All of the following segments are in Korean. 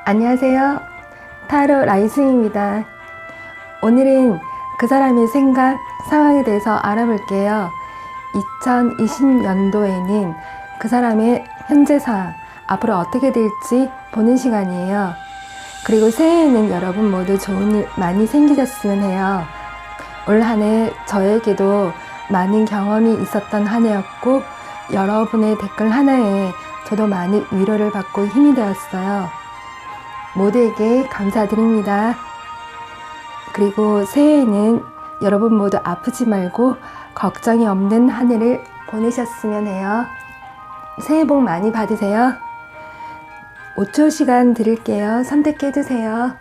안녕하세요. 타로 라이승입니다. 오늘은 그 사람의 생각, 상황에 대해서 알아볼게요. 2020년도에는 그 사람의 현재 상황, 앞으로 어떻게 될지 보는 시간이에요. 그리고 새해에는 여러분 모두 좋은 일 많이 생기셨으면 해요. 올 한 해 저에게도 많은 경험이 있었던 한 해였고, 여러분의 댓글 하나에 저도 많은 위로를 받고 힘이 되었어요. 모두에게 감사드립니다. 그리고 새해에는 여러분 모두 아프지 말고 걱정이 없는 한 해를 보내셨으면 해요. 새해 복 많이 받으세요. 5초 시간 드릴게요. 선택해 주세요.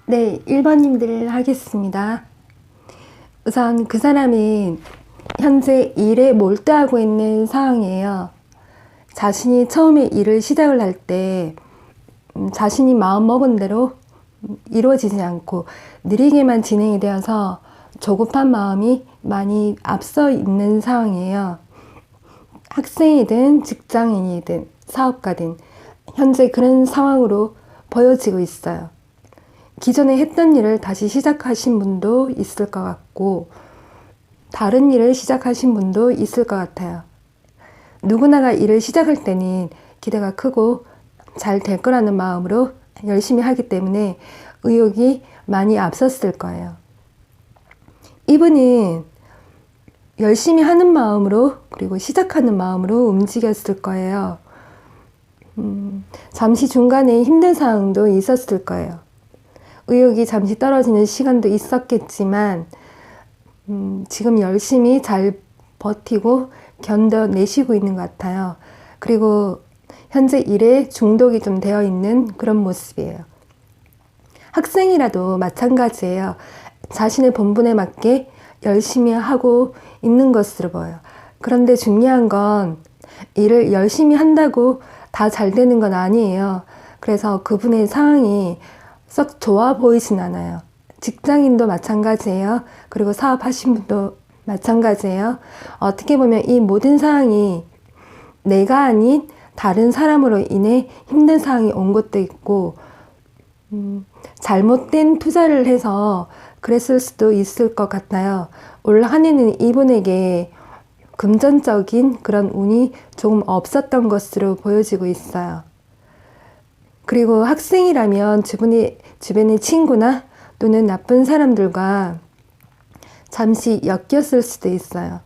네, 1번님들 하겠습니다. 우선 그 사람은 현재 일에 몰두하고 있는 상황이에요. 자신이 처음에 일을 시작을 할 때 자신이 마음먹은 대로 이루어지지 않고 느리게만 진행이 되어서 조급한 마음이 많이 앞서 있는 상황이에요. 학생이든 직장인이든 사업가든 현재 그런 상황으로 보여지고 있어요. 기존에 했던 일을 다시 시작하신 분도 있을 것 같고, 다른 일을 시작하신 분도 있을 것 같아요. 누구나가 일을 시작할 때는 기대가 크고 잘 될 거라는 마음으로 열심히 하기 때문에 의욕이 많이 앞섰을 거예요. 이분은 열심히 하는 마음으로, 그리고 시작하는 마음으로 움직였을 거예요. 잠시 중간에 힘든 상황도 있었을 거예요. 의욕이 잠시 떨어지는 시간도 있었겠지만 지금 열심히 잘 버티고 견뎌내시고 있는 것 같아요. 그리고 현재 일에 중독이 좀 되어 있는 그런 모습이에요. 학생이라도 마찬가지예요. 자신의 본분에 맞게 열심히 하고 있는 것으로 보여요. 그런데 중요한 건 일을 열심히 한다고 다 잘 되는 건 아니에요. 그래서 그분의 상황이 썩 좋아 보이진 않아요. 직장인도 마찬가지예요. 그리고 사업하신 분도 마찬가지예요. 어떻게 보면 이 모든 상황이 내가 아닌 다른 사람으로 인해 힘든 상황이 온 것도 있고, 잘못된 투자를 해서 그랬을 수도 있을 것 같아요. 올 한 해는 이분에게 금전적인 그런 운이 조금 없었던 것으로 보여지고 있어요. 그리고 학생이라면 주변의 친구나 또는 나쁜 사람들과 잠시 엮였을 수도 있어요.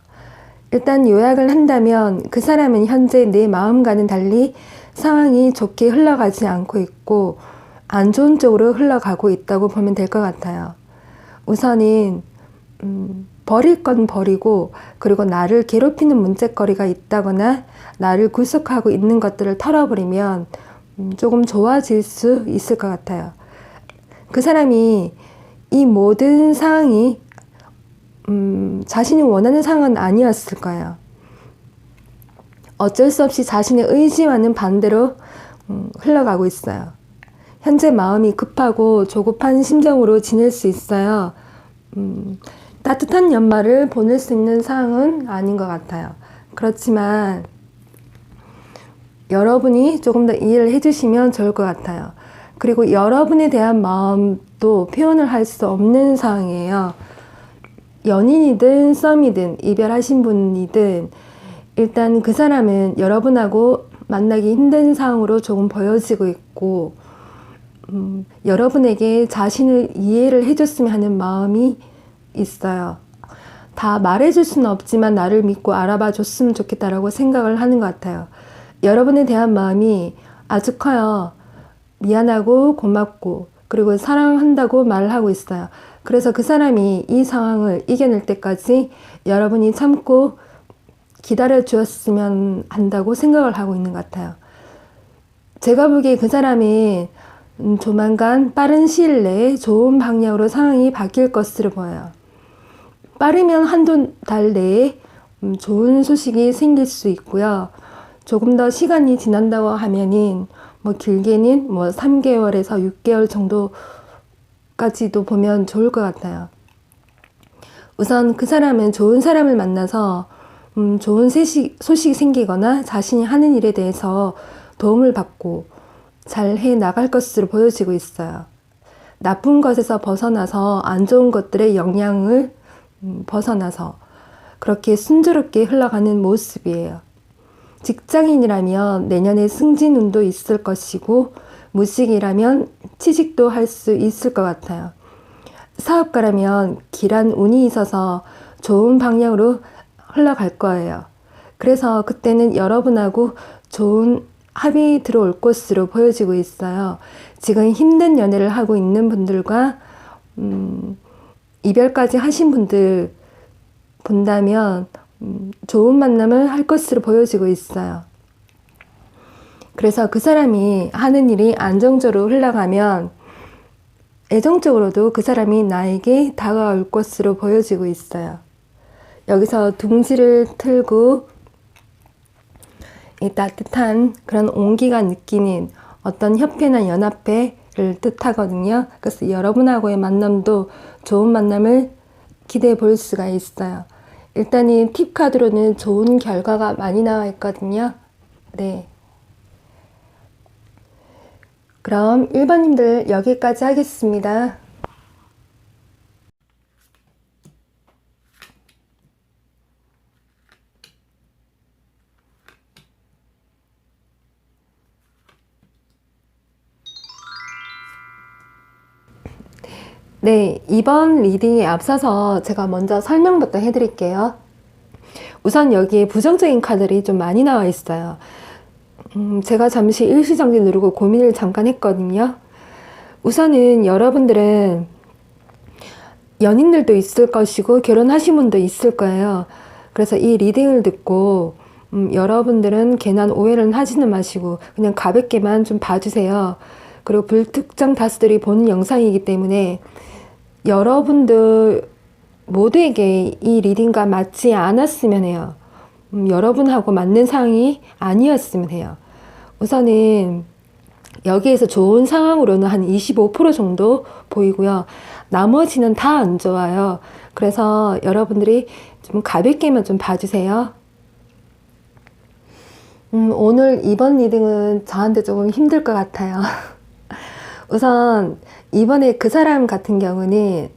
일단 요약을 한다면 그 사람은 현재 내 마음과는 달리 상황이 좋게 흘러가지 않고 있고 안 좋은 쪽으로 흘러가고 있다고 보면 될 것 같아요. 우선은 버릴 건 버리고, 그리고 나를 괴롭히는 문제거리가 있다거나 나를 구속하고 있는 것들을 털어버리면 조금 좋아질 수 있을 것 같아요. 그 사람이 이 모든 상황이 자신이 원하는 상황은 아니었을 거예요. 어쩔 수 없이 자신의 의지와는 반대로 흘러가고 있어요. 현재 마음이 급하고 조급한 심정으로 지낼 수 있어요. 따뜻한 연말을 보낼 수 있는 상황은 아닌 것 같아요. 그렇지만 여러분이 조금 더 이해를 해주시면 좋을 것 같아요. 그리고 여러분에 대한 마음도 표현을 할 수 없는 상황이에요. 연인이든 썸이든 이별하신 분이든 일단 그 사람은 여러분하고 만나기 힘든 상황으로 조금 보여지고 있고, 여러분에게 자신을 이해를 해줬으면 하는 마음이 있어요. 다 말해줄 수는 없지만 나를 믿고 알아봐 줬으면 좋겠다라고 생각을 하는 것 같아요. 여러분에 대한 마음이 아주 커요. 미안하고 고맙고 그리고 사랑한다고 말을 하고 있어요. 그래서 그 사람이 이 상황을 이겨낼 때까지 여러분이 참고 기다려 주었으면 한다고 생각을 하고 있는 것 같아요. 제가 보기에 그 사람이 조만간 빠른 시일 내에 좋은 방향으로 상황이 바뀔 것으로 보여요. 빠르면 한두 달 내에 좋은 소식이 생길 수 있고요. 조금 더 시간이 지난다고 하면은 뭐 길게는 뭐 3개월에서 6개월 정도까지도 보면 좋을 것 같아요. 우선 그 사람은 좋은 사람을 만나서 좋은 소식이 생기거나 자신이 하는 일에 대해서 도움을 받고 잘 해 나갈 것으로 보여지고 있어요. 나쁜 것에서 벗어나서 안 좋은 것들의 영향을 벗어나서 그렇게 순조롭게 흘러가는 모습이에요. 직장인이라면 내년에 승진운도 있을 것이고 무직이라면 취직도 할 수 있을 것 같아요. 사업가라면 길한 운이 있어서 좋은 방향으로 흘러갈 거예요. 그래서 그때는 여러분하고 좋은 합이 들어올 것으로 보여지고 있어요. 지금 힘든 연애를 하고 있는 분들과 이별까지 하신 분들 본다면 좋은 만남을 할 것으로 보여지고 있어요. 그래서 그 사람이 하는 일이 안정적으로 흘러가면 애정적으로도 그 사람이 나에게 다가올 것으로 보여지고 있어요. 여기서 둥지를 틀고 이 따뜻한 그런 온기가 느끼는 어떤 협회나 연합회를 뜻하거든요. 그래서 여러분하고의 만남도 좋은 만남을 기대해 볼 수가 있어요. 일단 이 팁 카드로는 좋은 결과가 많이 나와 있거든요. 네. 그럼 1번님들 여기까지 하겠습니다. 네, 이번 리딩에 앞서서 제가 먼저 설명부터 해드릴게요. 우선 여기에 부정적인 카드들이 좀 많이 나와 있어요. 제가 잠시 일시정지 누르고 고민을 잠깐 했거든요. 우선은 여러분들은 연인들도 있을 것이고 결혼하신 분도 있을 거예요. 그래서 이 리딩을 듣고 여러분들은 괜한 오해는 하지는 마시고 그냥 가볍게만 좀 봐주세요. 그리고 불특정 다수들이 보는 영상이기 때문에 여러분들 모두에게 이 리딩과 맞지 않았으면 해요. 여러분하고 맞는 상황이 아니었으면 해요. 우선은 여기에서 좋은 상황으로는 한 25% 정도 보이고요. 나머지는 다 안 좋아요. 그래서 여러분들이 좀 가볍게만 좀 봐주세요. 오늘 이번 리딩은 저한테 조금 힘들 것 같아요. 우선 이번에 그 사람 같은 경우는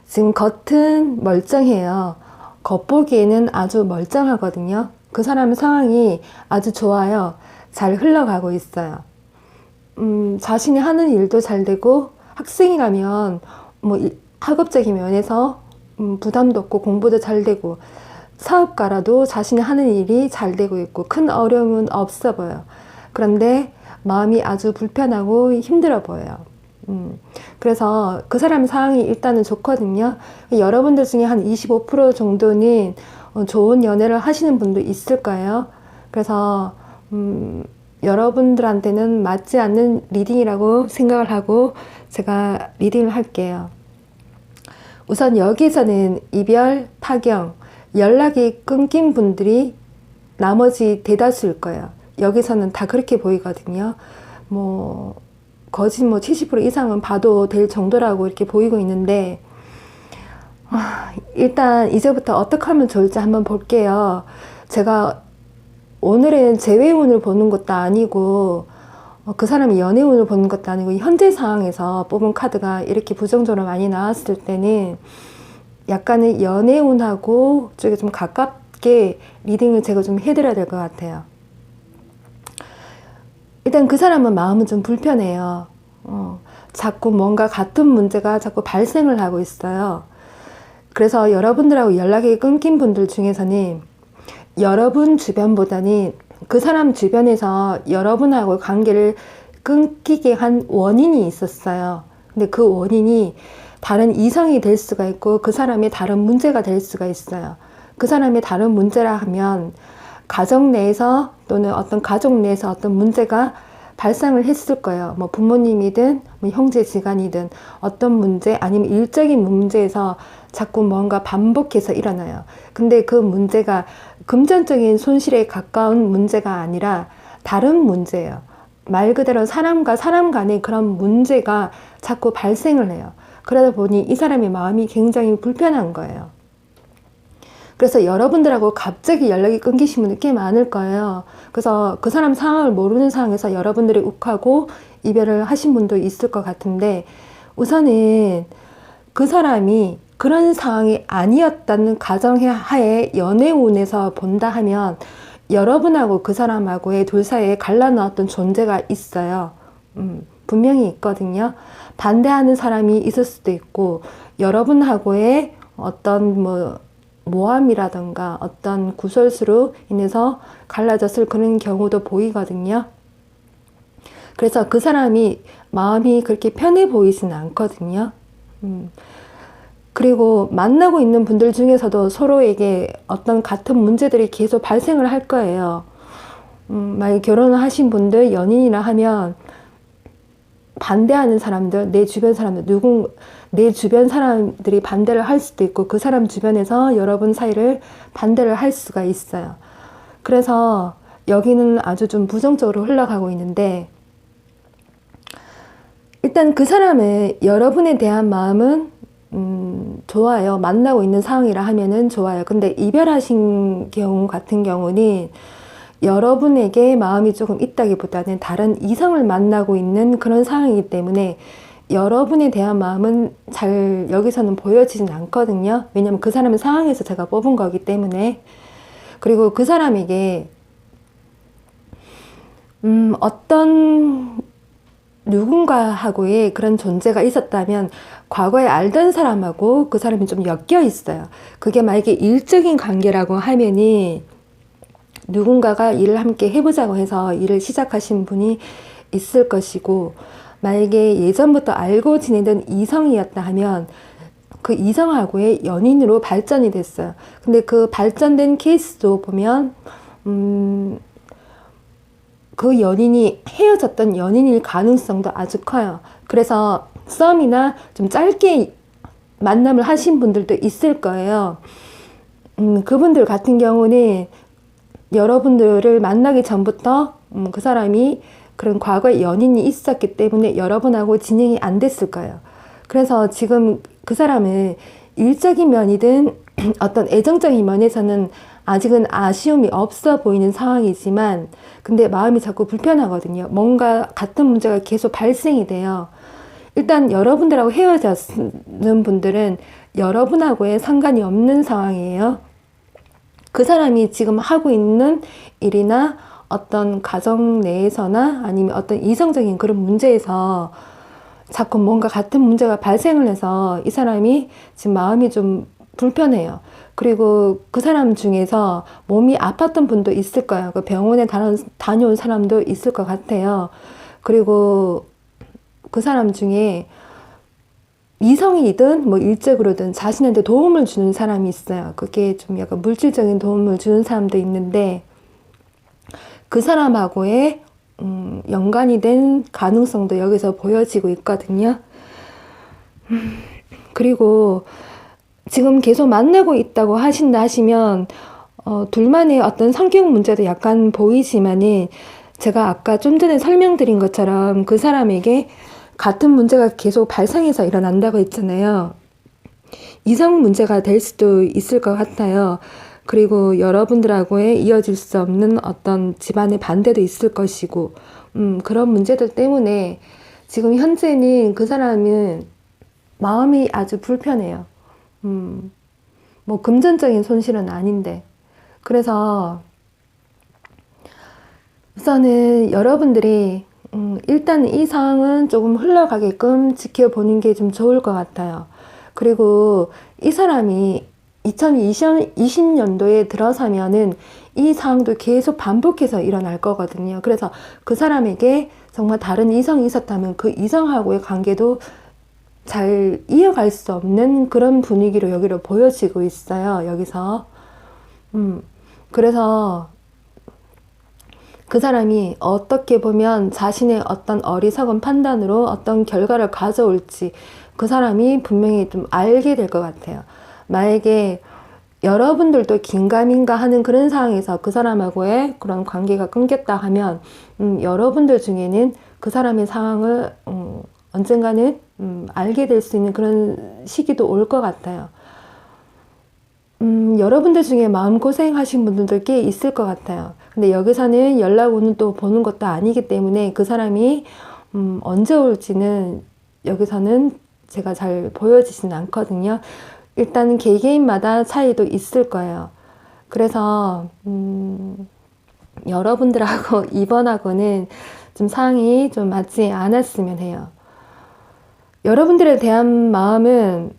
지금 겉은 멀쩡해요. 겉보기에는 아주 멀쩡하거든요. 그 사람 상황이 아주 좋아요. 잘 흘러가고 있어요. 자신이 하는 일도 잘 되고 학생이라면 뭐 학업적인 면에서 부담도 없고 공부도 잘 되고 사업가라도 자신이 하는 일이 잘 되고 있고 큰 어려움은 없어 보여요. 그런데 마음이 아주 불편하고 힘들어 보여요. 그래서 그 사람 상황이 일단은 좋거든요. 여러분들 중에 한 25% 정도는 좋은 연애를 하시는 분도 있을 거예요. 그래서 여러분들한테는 맞지 않는 리딩이라고 생각을 하고 제가 리딩을 할게요. 우선 여기서는 이별, 파경, 연락이 끊긴 분들이 나머지 대다수일 거예요. 여기서는 다 그렇게 보이거든요. 거진 70% 이상은 봐도 될 정도라고 이렇게 보이고 있는데, 일단 이제부터 어떻게 하면 좋을지 한번 볼게요. 제가 오늘은 재회운을 보는 것도 아니고 그 사람이 연애운을 보는 것도 아니고 현재 상황에서 뽑은 카드가 이렇게 부정적으로 많이 나왔을 때는 약간의 연애운하고 쪽에 좀 가깝게 리딩을 제가 좀 해드려야 될 것 같아요. 일단 그 사람은 마음은 좀 불편해요. 자꾸 뭔가 같은 문제가 자꾸 발생을 하고 있어요. 그래서 여러분들하고 연락이 끊긴 분들 중에서는 여러분 주변보다는 그 사람 주변에서 여러분하고 관계를 끊기게 한 원인이 있었어요. 근데 그 원인이 다른 이성이 될 수가 있고 그 사람의 다른 문제가 될 수가 있어요. 그 사람의 다른 문제라 하면 가정 내에서 또는 어떤 가족 내에서 어떤 문제가 발생을 했을 거예요. 뭐 부모님이든 뭐 형제지간이든 어떤 문제 아니면 일적인 문제에서 자꾸 뭔가 반복해서 일어나요. 근데 그 문제가 금전적인 손실에 가까운 문제가 아니라 다른 문제예요. 말 그대로 사람과 사람 간의 그런 문제가 자꾸 발생을 해요. 그러다 보니 이 사람의 마음이 굉장히 불편한 거예요. 그래서 여러분들하고 갑자기 연락이 끊기신 분들 꽤 많을 거예요. 그래서 그 사람 상황을 모르는 상황에서 여러분들이 욱하고 이별을 하신 분도 있을 것 같은데, 우선은 그 사람이 그런 상황이 아니었다는 가정하에 연애운에서 본다 하면 여러분하고 그 사람하고의 둘 사이에 갈라놓았던 존재가 있어요. 분명히 있거든요. 반대하는 사람이 있을 수도 있고, 여러분하고의 어떤 모함이라던가 어떤 구설수로 인해서 갈라졌을 그런 경우도 보이거든요. 그래서 그 사람이 마음이 그렇게 편해 보이지는 않거든요. 그리고 만나고 있는 분들 중에서도 서로에게 어떤 같은 문제들이 계속 발생을 할 거예요. 만약 결혼을 하신 분들, 연인이라 하면 반대하는 사람들, 내 주변 사람들, 내 주변 사람들이 반대를 할 수도 있고 그 사람 주변에서 여러분 사이를 반대를 할 수가 있어요. 그래서 여기는 아주 좀 부정적으로 흘러가고 있는데, 일단 그 사람의 여러분에 대한 마음은 좋아요. 만나고 있는 상황이라 하면은 좋아요. 근데 이별하신 경우 같은 경우는 여러분에게 마음이 조금 있다기보다는 다른 이성을 만나고 있는 그런 상황이기 때문에 여러분에 대한 마음은 잘 여기서는 보여지진 않거든요. 왜냐면 그 사람의 상황에서 제가 뽑은 거기 때문에. 그리고 그 사람에게 어떤 누군가하고의 그런 존재가 있었다면 과거에 알던 사람하고 그 사람이 좀 엮여 있어요. 그게 만약에 일적인 관계라고 하면은 누군가가 일을 함께 해보자고 해서 일을 시작하신 분이 있을 것이고, 만약에 예전부터 알고 지내던 이성이었다 하면 그 이성하고의 연인으로 발전이 됐어요. 근데 그 발전된 케이스도 보면 그 연인이 헤어졌던 연인일 가능성도 아주 커요. 그래서 썸이나 좀 짧게 만남을 하신 분들도 있을 거예요. 그분들 같은 경우는 여러분들을 만나기 전부터 그 사람이 그런 과거의 연인이 있었기 때문에 여러분하고 진행이 안 됐을 거예요. 그래서 지금 그 사람은 일적인 면이든 어떤 애정적인 면에서는 아직은 아쉬움이 없어 보이는 상황이지만, 근데 마음이 자꾸 불편하거든요. 뭔가 같은 문제가 계속 발생이 돼요. 일단 여러분들하고 헤어졌는 분들은 여러분하고의 상관이 없는 상황이에요. 그 사람이 지금 하고 있는 일이나 어떤 가정 내에서나 아니면 어떤 이성적인 그런 문제에서 자꾸 뭔가 같은 문제가 발생을 해서 이 사람이 지금 마음이 좀 불편해요. 그리고 그 사람 중에서 몸이 아팠던 분도 있을 거예요. 그 병원에 다녀온 사람도 있을 것 같아요. 그리고 그 사람 중에 이성이든 뭐 일적으로든 자신한테 도움을 주는 사람이 있어요. 그게 좀 약간 물질적인 도움을 주는 사람도 있는데, 그 사람하고의 연관이 된 가능성도 여기서 보여지고 있거든요. 그리고 지금 계속 만나고 있다고 하시면 둘만의 어떤 성격 문제도 약간 보이지만은, 제가 아까 좀 전에 설명드린 것처럼 그 사람에게 같은 문제가 계속 발생해서 일어난다고 했잖아요. 이성 문제가 될 수도 있을 것 같아요. 그리고 여러분들하고의 이어질 수 없는 어떤 집안의 반대도 있을 것이고, 그런 문제들 때문에 지금 현재는 그 사람은 마음이 아주 불편해요. 뭐 금전적인 손실은 아닌데. 그래서 우선은 여러분들이 일단 이 상황은 조금 흘러가게끔 지켜보는 게 좀 좋을 것 같아요. 그리고 이 사람이 2020년도에 들어서면은 이 상황도 계속 반복해서 일어날 거거든요. 그래서 그 사람에게 정말 다른 이성이 있었다면 그 이성하고의 관계도 잘 이어갈 수 없는 그런 분위기로 여기로 보여지고 있어요. 여기서. 그래서 그 사람이 어떻게 보면 자신의 어떤 어리석은 판단으로 어떤 결과를 가져올지 그 사람이 분명히 좀 알게 될 것 같아요. 만약에 여러분들도 긴가민가 하는 그런 상황에서 그 사람하고의 그런 관계가 끊겼다 하면 여러분들 중에는 그 사람의 상황을 언젠가는 알게 될 수 있는 그런 시기도 올 것 같아요. 여러분들 중에 마음고생 하신 분들도 꽤 있을 것 같아요. 근데 여기서는 연락 오는 또 보는 것도 아니기 때문에 그 사람이 언제 올지는 여기서는 제가 잘 보여지진 않거든요. 일단 개개인마다 차이도 있을 거예요. 그래서 여러분들하고 이번하고는 좀 상황이 좀 맞지 않았으면 해요. 여러분들에 대한 마음은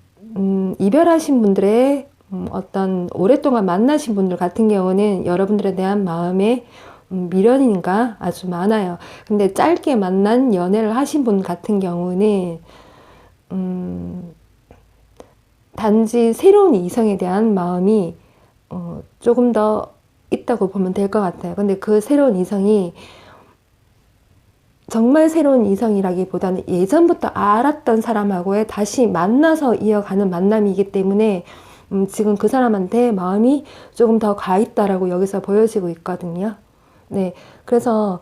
이별하신 분들의 어떤 오랫동안 만나신 분들 같은 경우는 여러분들에 대한 마음의 미련인가 아주 많아요. 근데 짧게 만난 연애를 하신 분 같은 경우는 단지 새로운 이성에 대한 마음이 조금 더 있다고 보면 될 것 같아요. 근데 그 새로운 이성이 정말 새로운 이성이라기보다는 예전부터 알았던 사람하고의 다시 만나서 이어가는 만남이기 때문에 지금 그 사람한테 마음이 조금 더 가 있다라고 여기서 보여지고 있거든요. 네, 그래서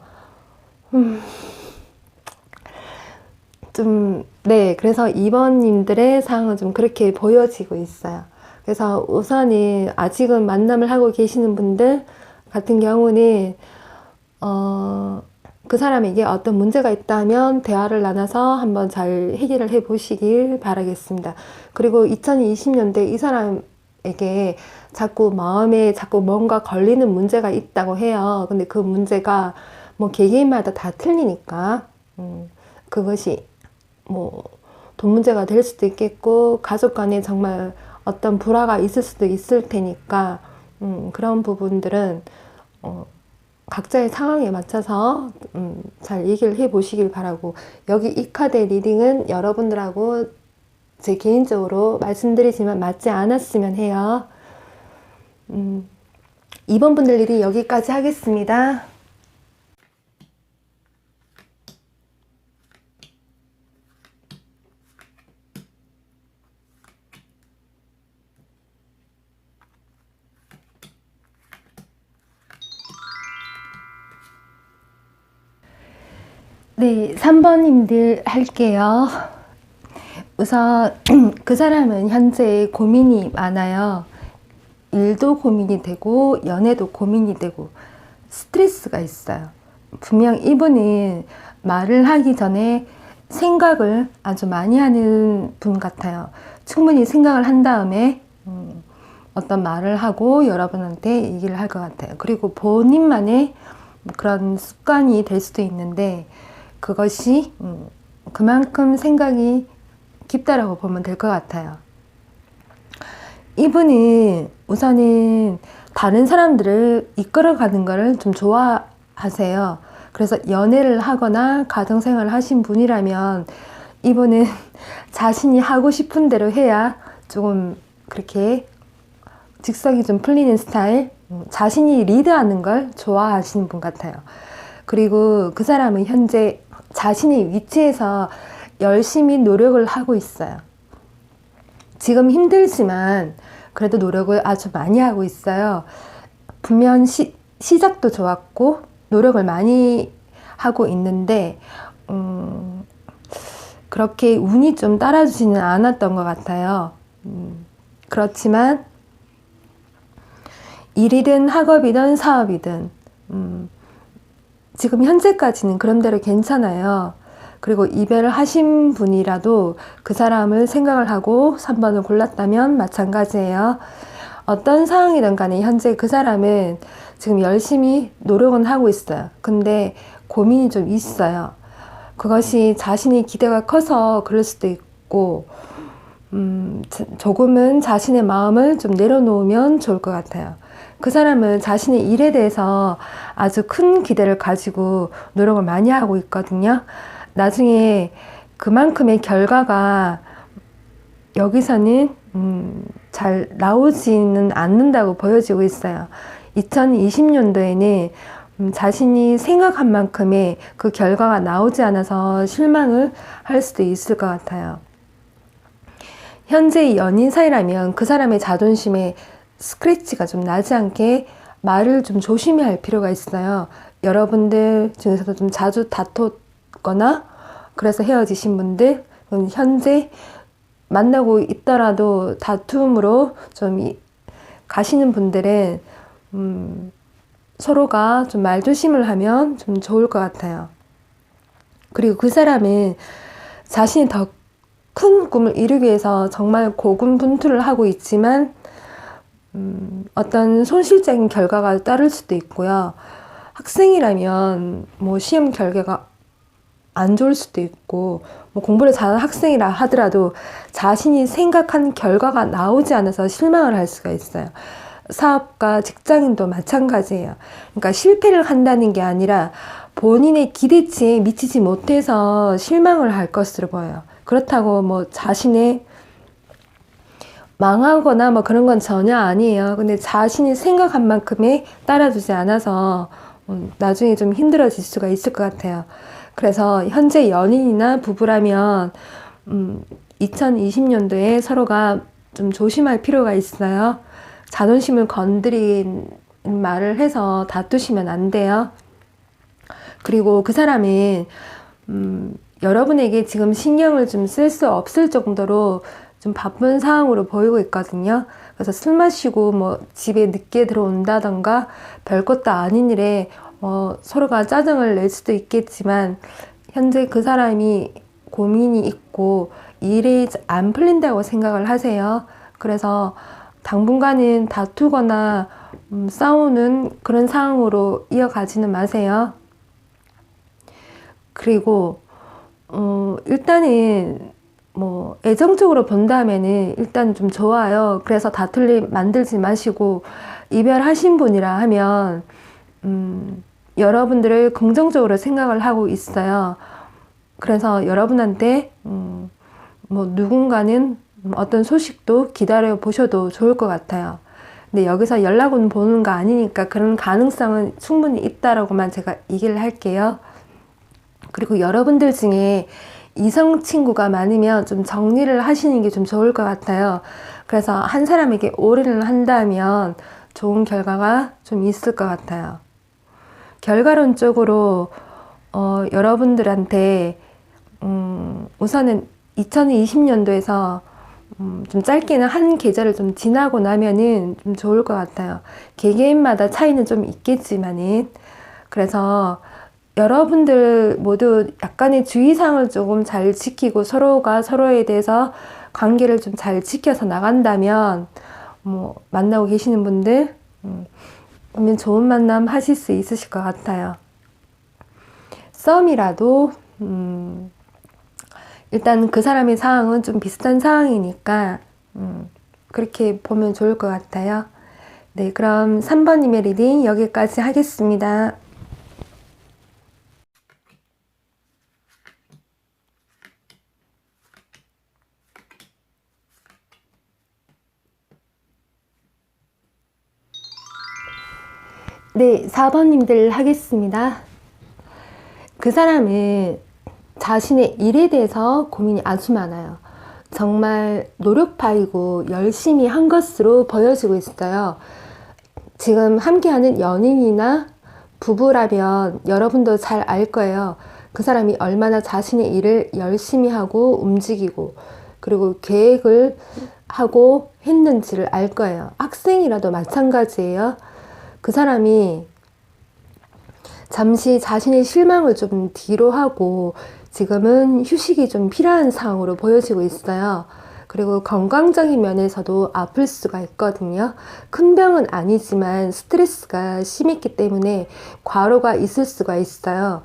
네, 그래서 2번님들의 상황은 좀 그렇게 보여지고 있어요. 그래서 우선은 아직은 만남을 하고 계시는 분들 같은 경우는 그 사람에게 어떤 문제가 있다면 대화를 나눠서 한번 잘 해결을 해 보시길 바라겠습니다. 그리고 2020년대 이 사람에게 자꾸 마음에 자꾸 뭔가 걸리는 문제가 있다고 해요. 근데 그 문제가 뭐 개개인마다 다 틀리니까 그것이 뭐 돈 문제가 될 수도 있겠고 가족 간에 정말 어떤 불화가 있을 수도 있을 테니까 그런 부분들은 각자의 상황에 맞춰서 잘 얘기를 해 보시길 바라고, 여기 이 카드의 리딩은 여러분들하고 제 개인적으로 말씀드리지만 맞지 않았으면 해요. 2번 분들 리딩 여기까지 하겠습니다. 네, 3번님들 할게요. 우선 그 사람은 현재 고민이 많아요. 일도 고민이 되고 연애도 고민이 되고 스트레스가 있어요. 분명 이분은 말을 하기 전에 생각을 아주 많이 하는 분 같아요. 충분히 생각을 한 다음에 어떤 말을 하고 여러분한테 얘기를 할 것 같아요. 그리고 본인만의 그런 습관이 될 수도 있는데 그것이 그만큼 생각이 깊다라고 보면 될 것 같아요. 이분은 우선은 다른 사람들을 이끌어가는 것을 좀 좋아하세요. 그래서 연애를 하거나 가정생활을 하신 분이라면 이분은 자신이 하고 싶은 대로 해야 조금 그렇게 직성이 좀 풀리는 스타일, 자신이 리드하는 걸 좋아하시는 분 같아요. 그리고 그 사람은 현재 자신의 위치에서 열심히 노력을 하고 있어요. 지금 힘들지만 그래도 노력을 아주 많이 하고 있어요. 분명 시작도 좋았고 노력을 많이 하고 있는데 그렇게 운이 좀 따라주지는 않았던 것 같아요. 그렇지만 일이든 학업이든 사업이든 지금 현재까지는 그런대로 괜찮아요. 그리고 이별을 하신 분이라도 그 사람을 생각을 하고 3번을 골랐다면 마찬가지예요. 어떤 상황이든 간에 현재 그 사람은 지금 열심히 노력은 하고 있어요. 근데 고민이 좀 있어요. 그것이 자신의 기대가 커서 그럴 수도 있고 조금은 자신의 마음을 좀 내려놓으면 좋을 것 같아요. 그 사람은 자신의 일에 대해서 아주 큰 기대를 가지고 노력을 많이 하고 있거든요. 나중에 그만큼의 결과가 여기서는 잘 나오지는 않는다고 보여지고 있어요. 2020년도에는 자신이 생각한 만큼의 그 결과가 나오지 않아서 실망을 할 수도 있을 것 같아요. 현재 연인 사이라면 그 사람의 자존심에 스크래치가 좀 나지 않게 말을 좀 조심히 할 필요가 있어요. 여러분들 중에서도 좀 자주 다퉜거나 그래서 헤어지신 분들, 현재 만나고 있더라도 다툼으로 좀 가시는 분들은 서로가 좀 말조심을 하면 좀 좋을 것 같아요. 그리고 그 사람은 자신이 더 큰 꿈을 이루기 위해서 정말 고군분투를 하고 있지만 어떤 손실적인 결과가 따를 수도 있고요. 학생이라면 뭐 시험 결과가 안 좋을 수도 있고, 뭐 공부를 잘하는 학생이라 하더라도 자신이 생각한 결과가 나오지 않아서 실망을 할 수가 있어요. 사업가, 직장인도 마찬가지예요. 그러니까 실패를 한다는 게 아니라 본인의 기대치에 미치지 못해서 실망을 할 것으로 보여요. 그렇다고 뭐 자신의 망하거나 뭐 그런 건 전혀 아니에요. 근데 자신이 생각한 만큼에 따라주지 않아서 나중에 좀 힘들어질 수가 있을 것 같아요. 그래서 현재 연인이나 부부라면 2020년도에 서로가 좀 조심할 필요가 있어요. 자존심을 건드린 말을 해서 다투시면 안 돼요. 그리고 그 사람은 여러분에게 지금 신경을 좀 쓸 수 없을 정도로 좀 바쁜 상황으로 보이고 있거든요. 그래서 술 마시고 뭐 집에 늦게 들어온다던가 별것도 아닌 일에 서로가 짜증을 낼 수도 있겠지만 현재 그 사람이 고민이 있고 일이 안 풀린다고 생각을 하세요. 그래서 당분간은 다투거나 싸우는 그런 상황으로 이어가지는 마세요. 그리고 일단은 뭐 애정적으로 본다면은 일단 좀 좋아요. 그래서 다툴 일 만들지 마시고 이별하신 분이라 하면 여러분들을 긍정적으로 생각을 하고 있어요. 그래서 여러분한테 뭐 누군가는 어떤 소식도 기다려 보셔도 좋을 것 같아요. 근데 여기서 연락은 보는 거 아니니까 그런 가능성은 충분히 있다라고만 제가 얘기를 할게요. 그리고 여러분들 중에 이성 친구가 많으면 좀 정리를 하시는 게 좀 좋을 것 같아요. 그래서 한 사람에게 올인을 한다면 좋은 결과가 좀 있을 것 같아요. 결과론적으로 여러분들한테 우선은 2020년도에서 좀 짧게는 한 계절을 좀 지나고 나면은 좀 좋을 것 같아요. 개개인마다 차이는 좀 있겠지만은 그래서 여러분들 모두 약간의 주의사항을 조금 잘 지키고 서로가 서로에 대해서 관계를 좀 잘 지켜서 나간다면 뭐 만나고 계시는 분들 그러면 좋은 만남 하실 수 있으실 것 같아요. 썸이라도 일단 그 사람의 상황은 좀 비슷한 상황이니까 그렇게 보면 좋을 것 같아요. 네, 그럼 3번님의 리딩 여기까지 하겠습니다. 네, 4번님들 하겠습니다. 그 사람은 자신의 일에 대해서 고민이 아주 많아요. 정말 노력파이고 열심히 한 것으로 보여지고 있어요. 지금 함께하는 연인이나 부부라면 여러분도 잘 알 거예요. 그 사람이 얼마나 자신의 일을 열심히 하고 움직이고 그리고 계획을 하고 했는지를 알 거예요. 학생이라도 마찬가지예요. 그 사람이 잠시 자신의 실망을 좀 뒤로 하고 지금은 휴식이 좀 필요한 상황으로 보여지고 있어요. 그리고 건강적인 면에서도 아플 수가 있거든요. 큰 병은 아니지만 스트레스가 심했기 때문에 과로가 있을 수가 있어요.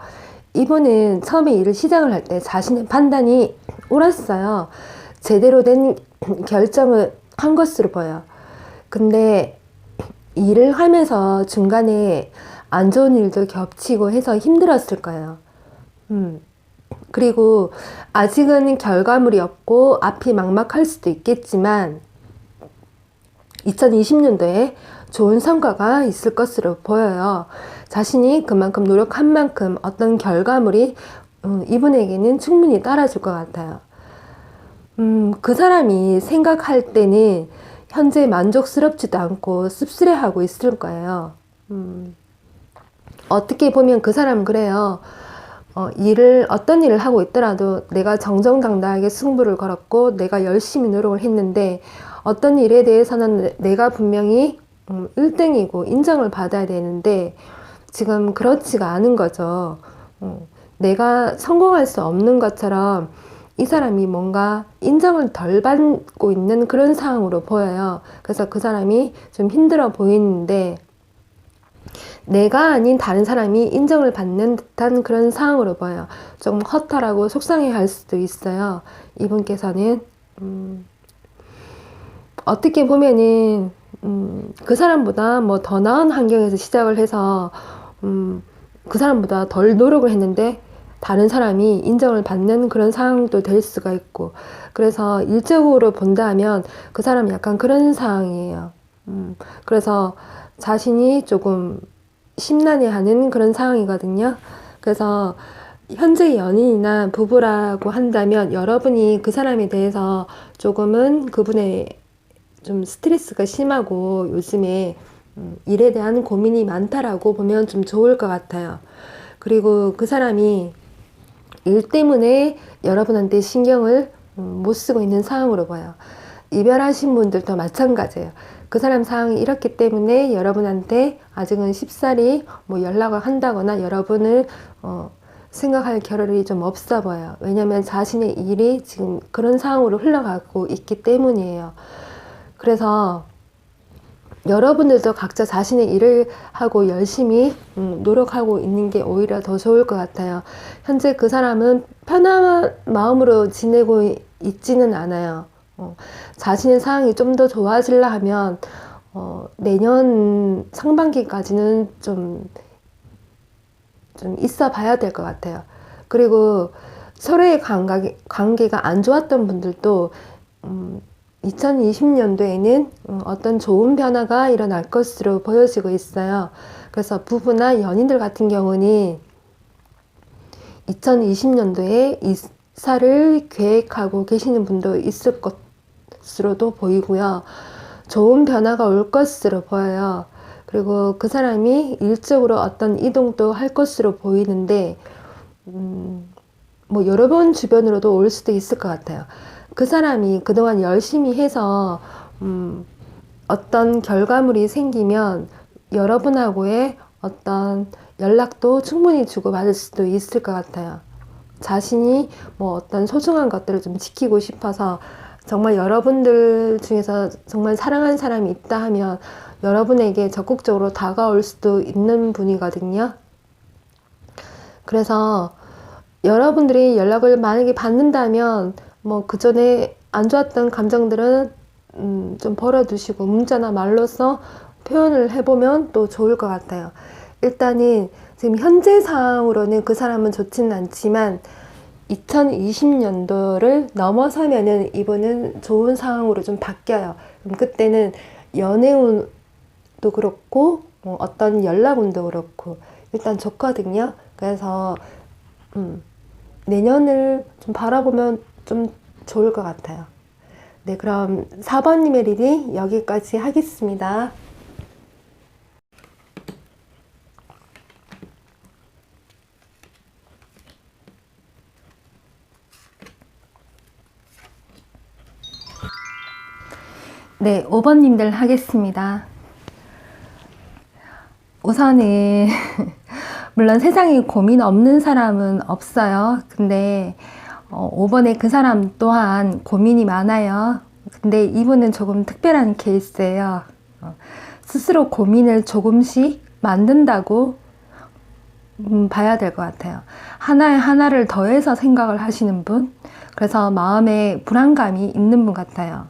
이분은 처음에 일을 시작을 할 때 자신의 판단이 옳았어요. 제대로 된 결정을 한 것으로 보여요. 근데 일을 하면서 중간에 안 좋은 일도 겹치고 해서 힘들었을 거예요. 그리고 아직은 결과물이 없고 앞이 막막할 수도 있겠지만 2020년도에 좋은 성과가 있을 것으로 보여요. 자신이 그만큼 노력한 만큼 어떤 결과물이 이분에게는 충분히 따라줄 것 같아요. 그 사람이 생각할 때는 현재 만족스럽지도 않고 씁쓸해하고 있을 거예요. 어떻게 보면 그 사람은 그래요. 어떤 일을 하고 있더라도 내가 정정당당하게 승부를 걸었고 내가 열심히 노력을 했는데 어떤 일에 대해서는 내가 분명히 1등이고 인정을 받아야 되는데 지금 그렇지가 않은 거죠. 내가 성공할 수 없는 것처럼 이 사람이 뭔가 인정을 덜 받고 있는 그런 상황으로 보여요. 그래서 그 사람이 좀 힘들어 보이는데 내가 아닌 다른 사람이 인정을 받는 듯한 그런 상황으로 보여요. 조금 허탈하고 속상해 할 수도 있어요. 이분께서는 어떻게 보면은 그 사람보다 뭐 더 나은 환경에서 시작을 해서 그 사람보다 덜 노력을 했는데 다른 사람이 인정을 받는 그런 상황도 될 수가 있고, 그래서 일적으로 본다면 그 사람이 약간 그런 상황이에요. 그래서 자신이 조금 심란해하는 그런 상황이거든요. 그래서 현재 연인이나 부부라고 한다면 여러분이 그 사람에 대해서 조금은 그분의 좀 스트레스가 심하고 요즘에 일에 대한 고민이 많다라고 보면 좀 좋을 것 같아요. 그리고 그 사람이 일 때문에 여러분한테 신경을 못 쓰고 있는 상황으로 봐요. 이별하신 분들도 마찬가지예요. 그 사람 상황이 이렇기 때문에 여러분한테 아직은 쉽사리 뭐 연락을 한다거나 여러분을 생각할 겨를이 좀 없어 보여요. 왜냐하면 자신의 일이 지금 그런 상황으로 흘러가고 있기 때문이에요. 그래서 여러분들도 각자 자신의 일을 하고 열심히 노력하고 있는 게 오히려 더 좋을 것 같아요. 현재 그 사람은 편안한 마음으로 지내고 있지는 않아요. 자신의 상황이 좀 더 좋아지려 하면 내년 상반기까지는 좀 있어 봐야 될 것 같아요. 그리고 서로의 관계가 안 좋았던 분들도 2020년도에는 어떤 좋은 변화가 일어날 것으로 보여지고 있어요. 그래서 부부나 연인들 같은 경우는 2020년도에 이사를 계획하고 계시는 분도 있을 것으로도 보이고요. 좋은 변화가 올 것으로 보여요. 그리고 그 사람이 일적으로 어떤 이동도 할 것으로 보이는데 뭐 여러 번 주변으로도 올 수도 있을 것 같아요. 그 사람이 그동안 열심히 해서 어떤 결과물이 생기면 여러분하고의 어떤 연락도 충분히 주고받을 수도 있을 것 같아요. 자신이 뭐 어떤 소중한 것들을 좀 지키고 싶어서 정말 여러분들 중에서 정말 사랑하는 사람이 있다 하면 여러분에게 적극적으로 다가올 수도 있는 분이거든요. 그래서 여러분들이 연락을 만약에 받는다면 뭐 그 전에 안 좋았던 감정들은 좀 버려두시고 문자나 말로써 표현을 해보면 또 좋을 것 같아요. 일단은 지금 현재 상황으로는 그 사람은 좋지는 않지만 2020년도를 넘어서면은 이분은 좋은 상황으로 좀 바뀌어요. 그럼 그때는 연애운도 그렇고 어떤 연락운도 그렇고 일단 좋거든요. 그래서 내년을 좀 바라보면 좀 좋을 것 같아요. 네, 그럼 4번님의 리딩 여기까지 하겠습니다. 네, 5번님들 하겠습니다. 우선은 물론 세상에 고민 없는 사람은 없어요. 근데 5번에 그 사람 또한 고민이 많아요. 근데 이분은 조금 특별한 케이스예요. 스스로 고민을 조금씩 만든다고 봐야 될 것 같아요. 하나에 하나를 더해서 생각을 하시는 분, 그래서 마음에 불안감이 있는 분 같아요.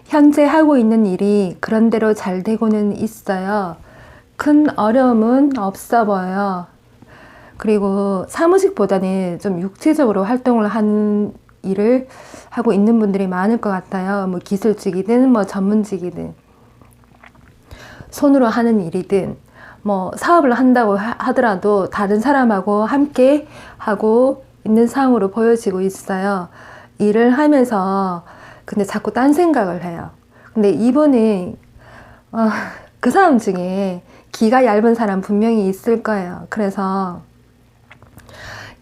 현재 하고 있는 일이 그런대로 잘 되고는 있어요. 큰 어려움은 없어 보여요. 그리고 사무직보다는 좀 육체적으로 활동을 하는 일을 하고 있는 분들이 많을 것 같아요. 뭐 기술직이든 뭐 전문직이든. 손으로 하는 일이든 뭐 사업을 한다고 하더라도 다른 사람하고 함께 하고 있는 상황으로 보여지고 있어요. 일을 하면서 근데 자꾸 딴 생각을 해요. 근데 이분이 그 사람 중에 기가 얇은 사람 분명히 있을 거예요. 그래서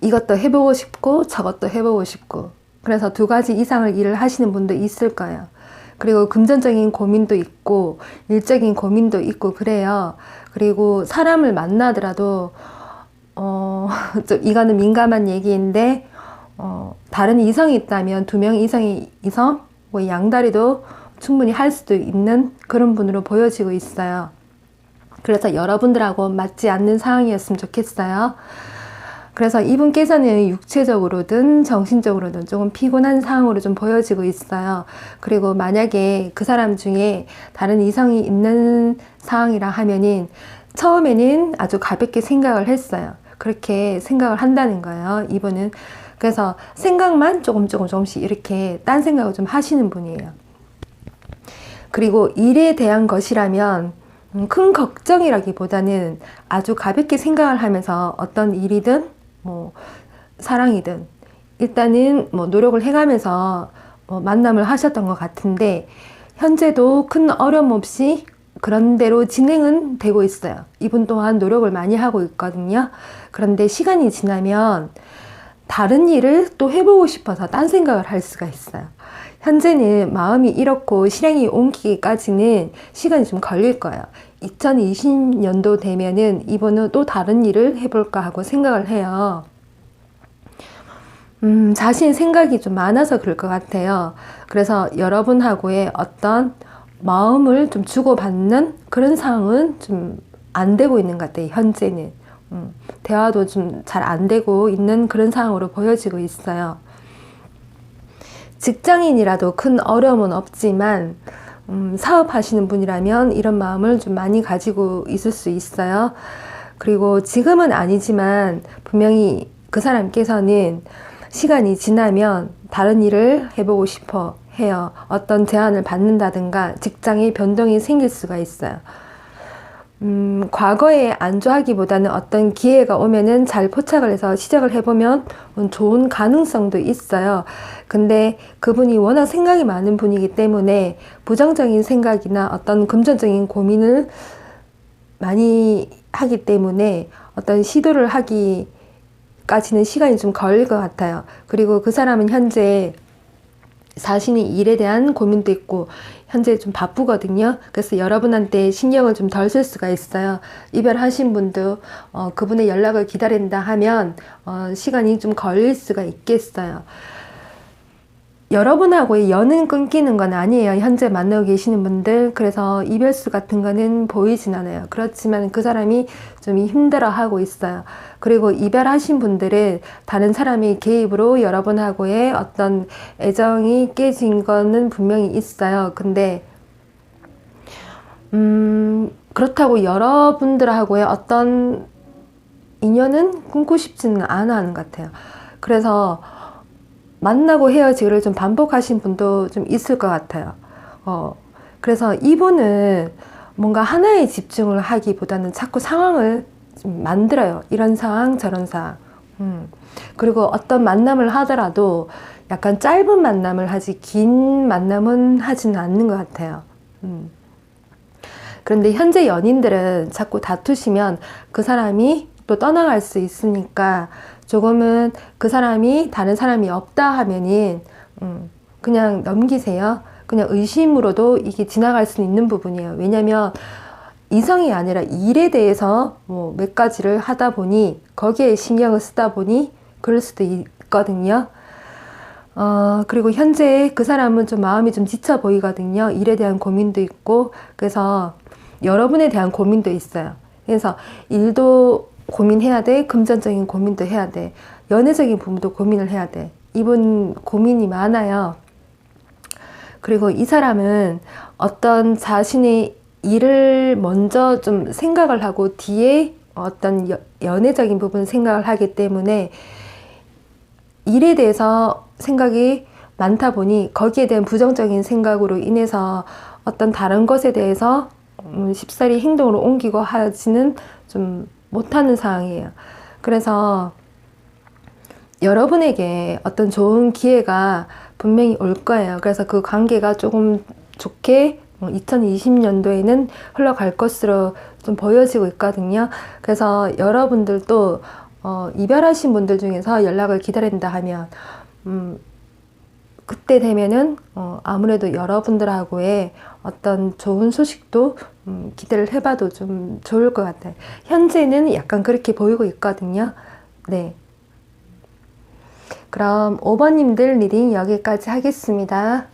이것도 해보고 싶고 저것도 해보고 싶고 그래서 두 가지 이상을 일을 하시는 분도 있을 거예요. 그리고 금전적인 고민도 있고 일적인 고민도 있고 그래요. 그리고 사람을 만나더라도 좀 이거는 민감한 얘기인데 다른 이성이 있다면 2명 이상이 이성 뭐 양다리도 충분히 할 수도 있는 그런 분으로 보여지고 있어요. 그래서 여러분들하고 맞지 않는 상황이었으면 좋겠어요. 그래서 이분께서는 육체적으로든 정신적으로든 조금 피곤한 상황으로 좀 보여지고 있어요. 그리고 만약에 그 사람 중에 다른 이성이 있는 상황이라 하면은 처음에는 아주 가볍게 생각을 했어요. 그렇게 생각을 한다는 거예요. 이분은. 그래서 생각만 조금씩 이렇게 딴 생각을 좀 하시는 분이에요. 그리고 일에 대한 것이라면 큰 걱정이라기보다는 아주 가볍게 생각을 하면서 어떤 일이든 뭐 사랑이든 일단은 뭐 노력을 해가면서 만남을 하셨던 것 같은데 현재도 큰 어려움 없이 그런 대로 진행은 되고 있어요. 이분 또한 노력을 많이 하고 있거든요. 그런데 시간이 지나면 다른 일을 또 해보고 싶어서 딴 생각을 할 수가 있어요. 현재는 마음이 이렇고 실행이 옮기기까지는 시간이 좀 걸릴 거예요. 2020년도 되면은 이분은 또 다른 일을 해볼까 하고 생각을 해요. 자신 생각이 좀 많아서 그럴 것 같아요. 그래서 여러분하고의 어떤 마음을 좀 주고받는 그런 상황은 좀 안 되고 있는 것 같아요. 현재는. 대화도 좀 잘 안 되고 있는 그런 상황으로 보여지고 있어요. 직장인이라도 큰 어려움은 없지만 사업하시는 분이라면 이런 마음을 좀 많이 가지고 있을 수 있어요. 그리고 지금은 아니지만 분명히 그 사람께서는 시간이 지나면 다른 일을 해보고 싶어 해요. 어떤 제안을 받는다든가 직장에 변동이 생길 수가 있어요. 과거에 안주하기보다는 어떤 기회가 오면은 잘 포착을 해서 시작을 해보면 좋은 가능성도 있어요. 근데 그분이 워낙 생각이 많은 분이기 때문에 부정적인 생각이나 어떤 금전적인 고민을 많이 하기 때문에 어떤 시도를 하기까지는 시간이 좀 걸릴 것 같아요. 그리고 그 사람은 현재 자신이 일에 대한 고민도 있고 현재 좀 바쁘거든요. 그래서 여러분한테 신경을 좀 덜 쓸 수가 있어요. 이별하신 분도 그분의 연락을 기다린다 하면 시간이 좀 걸릴 수가 있겠어요. 여러분하고의 연은 끊기는 건 아니에요. 현재 만나고 계시는 분들. 그래서 이별수 같은 거는 보이진 않아요. 그렇지만 그 사람이 좀 힘들어하고 있어요. 그리고 이별하신 분들은 다른 사람의 개입으로 여러분하고의 어떤 애정이 깨진 거는 분명히 있어요. 근데 그렇다고 여러분들하고의 어떤 인연은 끊고 싶지는 않아 하는 것 같아요. 그래서 만나고 헤어지기를 좀 반복하신 분도 좀 있을 것 같아요. 그래서 이분은 뭔가 하나에 집중을 하기보다는 자꾸 상황을 좀 만들어요. 이런 상황, 저런 상황. 그리고 어떤 만남을 하더라도 약간 짧은 만남을 하지 긴 만남은 하지는 않는 것 같아요. 그런데 현재 연인들은 자꾸 다투시면 그 사람이 또 떠나갈 수 있으니까 조금은 그 사람이 다른 사람이 없다 하면은 그냥 넘기세요. 그냥 의심으로도 이게 지나갈 수 있는 부분이에요. 왜냐면 이성이 아니라 일에 대해서 뭐 몇 가지를 하다 보니 거기에 신경을 쓰다 보니 그럴 수도 있거든요. 그리고 현재 그 사람은 좀 마음이 좀 지쳐 보이거든요. 일에 대한 고민도 있고 그래서 여러분에 대한 고민도 있어요. 그래서 일도 고민해야 돼. 금전적인 고민도 해야 돼. 연애적인 부분도 고민을 해야 돼. 이분 고민이 많아요. 그리고 이 사람은 어떤 자신의 일을 먼저 좀 생각을 하고 뒤에 어떤 연애적인 부분 생각을 하기 때문에 일에 대해서 생각이 많다 보니 거기에 대한 부정적인 생각으로 인해서 어떤 다른 것에 대해서 쉽사리 행동으로 옮기고 하지는 좀 못하는 상황이에요. 그래서 여러분에게 어떤 좋은 기회가 분명히 올 거예요. 그래서 그 관계가 조금 좋게 2020년도에는 흘러갈 것으로 좀 보여지고 있거든요. 그래서 여러분들도 이별하신 분들 중에서 연락을 기다린다 하면 그때 되면은 아무래도 여러분들하고의 어떤 좋은 소식도 기대를 해봐도 좀 좋을 것 같아요. 현재는 약간 그렇게 보이고 있거든요. 네. 그럼 5번님들 리딩 여기까지 하겠습니다.